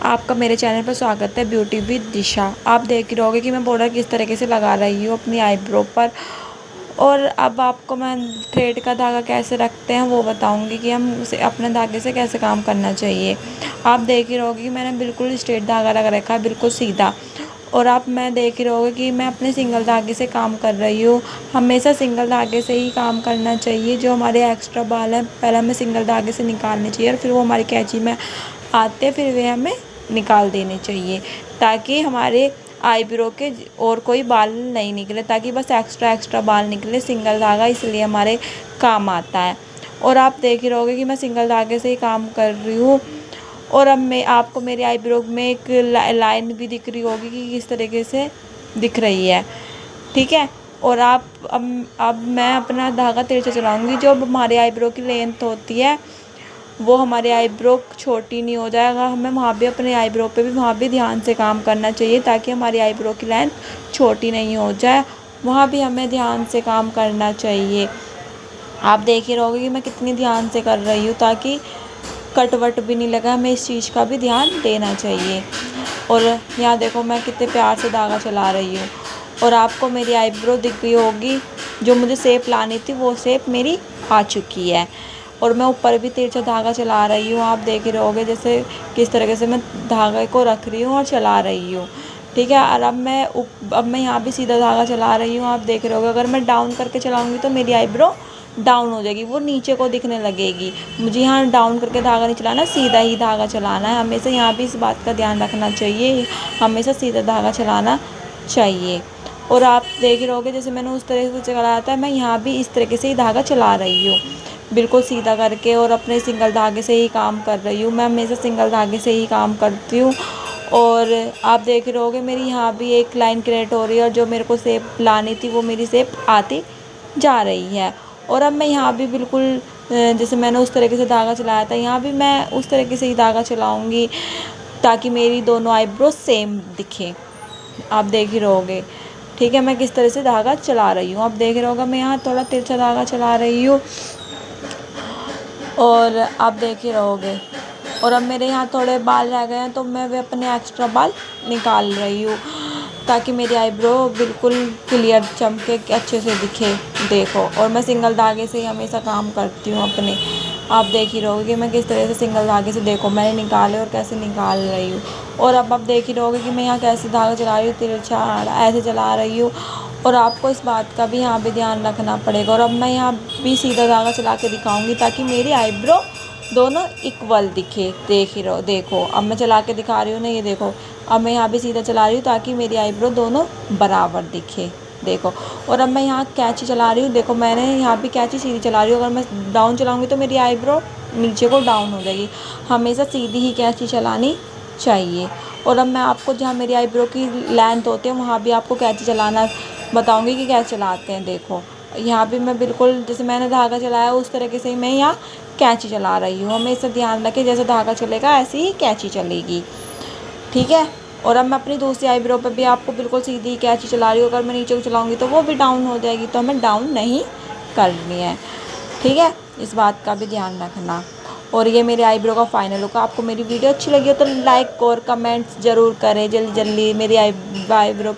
आपका मेरे चैनल पर स्वागत है ब्यूटी विद दिशा। आप देख ही रहोगे कि मैं बॉर्डर किस तरीके से लगा रही हूँ अपनी आईब्रो पर। और अब आपको मैं थ्रेड का धागा कैसे रखते हैं वो बताऊंगी कि हम उसे अपने धागे से कैसे काम करना चाहिए। आप देख ही रहोगे कि मैंने बिल्कुल स्ट्रेट धागा लगा रखा है, बिल्कुल सीधा। और आप मैं देख ही रहोगे कि मैं अपने सिंगल धागे से काम कर रही हूँ। हमेशा सिंगल धागे से ही काम करना चाहिए। जो हमारे एक्स्ट्रा बाल हैं पहले हमें सिंगल धागे से निकालने चाहिए और फिर वो हमारी कैंची में आते हैं, फिर वे हमें निकाल देने चाहिए ताकि हमारे आईब्रो के और कोई बाल नहीं निकले, ताकि बस एक्स्ट्रा बाल निकले। सिंगल धागा इसलिए हमारे काम आता है। और आप देख ही रहोगे कि मैं सिंगल धागे से ही काम कर रही हूँ। और अब मैं आपको मेरी आईब्रो में एक लाइन भी दिख रही होगी कि किस तरीके से दिख रही है, ठीक है। और आप अब मैं अपना धागा तिरछा चलाऊंगी। जो हमारी आईब्रो की लेंथ होती है वो हमारी आईब्रो छोटी नहीं हो जाएगा। हमें वहाँ भी अपने आईब्रो पे भी वहाँ भी ध्यान से काम करना चाहिए ताकि हमारी आईब्रो की लेंथ छोटी नहीं हो जाए। वहाँ भी हमें ध्यान से काम करना चाहिए। आप देख ही रहोगे कि मैं कितनी ध्यान से कर रही हूँ ताकि कट वट भी नहीं लगा। हमें इस चीज़ का भी ध्यान देना चाहिए। और यहाँ देखो मैं कितने प्यार से धागा चला रही हूँ। और आपको मेरी आईब्रो दिख रही होगी। जो मुझे शेप लानी थी वो शेप मेरी आ चुकी है। और मैं ऊपर भी तिरछा धागा चला रही हूँ। आप देख ही रहोगे जैसे किस तरीके से मैं धागे को रख रही हूँ और चला रही हूँ, ठीक है। और अब मैं यहाँ भी सीधा धागा चला रही हूँ। आप देख रहे होगे अगर मैं डाउन करके चलाऊँगी तो मेरी आईब्रो डाउन हो जाएगी, वो नीचे को दिखने लगेगी। मुझे यहाँ डाउन करके धागा नहीं चलाना, सीधा ही धागा चलाना है हमेशा। यहाँ भी इस बात का ध्यान रखना चाहिए, हमेशा सीधा धागा चलाना चाहिए। और आप देख रहोगे जैसे मैंने उस तरह से चलाया था, मैं यहाँ भी इस तरीके से ही धागा चला रही हूँ, बिल्कुल सीधा करके। और अपने सिंगल धागे से ही काम कर रही हूँ। मैं हमेशा सिंगल धागे से ही काम करती हूँ। और आप देख रहोगे मेरी यहाँ भी एक लाइन क्रिएट हो रही है और जो मेरे को शेप लानी थी वो मेरी शेप आती जा रही है। और अब मैं यहाँ भी बिल्कुल जैसे मैंने उस तरीके से धागा चलाया था, यहाँ भी मैं उस तरीके से ही धागा चलाऊँगी ताकि मेरी दोनों आईब्रो सेम दिखे। आप देख ही रहोगे, ठीक है, मैं किस तरह से धागा चला रही हूँ। आप देख रहे होगा मैं यहाँ थोड़ा तिरछा धागा चला रही हूँ और आप देख ही रहोगे। और अब मेरे यहाँ थोड़े बाल रह गए हैं तो मैं वे अपने एक्स्ट्रा बाल निकाल रही हूँ ताकि मेरी आईब्रो बिल्कुल क्लियर चमके, अच्छे से दिखे। देखो, और मैं सिंगल धागे से ही हमेशा काम करती हूँ अपने। आप देख ही रहोगे कि मैं किस तरह से सिंगल धागे से, देखो मैंने निकाले और कैसे निकाल रही हूँ। और अब आप देख ही रहोगे कि मैं यहाँ कैसे धागा चला रही हूँ, तिरछा ऐसे चला रही हूँ। और आपको इस बात का भी यहाँ भी ध्यान रखना पड़ेगा। और अब मैं यहाँ भी सीधा धागा चला के दिखाऊंगी ताकि मेरी आईब्रो दोनों इक्वल दिखे। देख ही रहो, देखो अब मैं चला के दिखा रही हूँ ना, ये देखो अब मैं यहाँ भी सीधा चला रही हूँ ताकि मेरी आईब्रो दोनों बराबर दिखे। देखो, और अब मैं यहाँ कैंची चला रही हूँ। देखो मैंने यहाँ भी कैंची सीधी चला रही हूँ। अगर मैं डाउन चलाऊँगी तो मेरी आईब्रो नीचे को डाउन हो जाएगी। हमेशा सीधी ही कैंची चलानी चाहिए। और अब मैं आपको जहाँ मेरी आईब्रो की लेंथ होती है वहाँ भी आपको कैंची चलाना बताऊँगी कि कैसे चलाते हैं। देखो यहाँ भी मैं बिल्कुल जैसे मैंने धागा चलाया उस तरीके से ही मैं यहाँ कैंची चला रही हूँ। हमेशा ध्यान रखें जैसे धागा चलेगा ऐसे ही कैंची चलेगी, ठीक है। और अब मैं अपनी दूसरी आईब्रो पे भी आपको बिल्कुल सीधी कैंची चला रही हूँ। अगर मैं नीचे को चलाऊँगी तो वो भी डाउन हो जाएगी, तो हमें डाउन नहीं करनी है, ठीक है। इस बात का भी ध्यान रखना। और ये मेरे आईब्रो का फाइनल लुक। आपको मेरी वीडियो अच्छी लगी हो तो लाइक और कमेंट्स ज़रूर करें। जल्दी जल्दी मेरी आईब्रो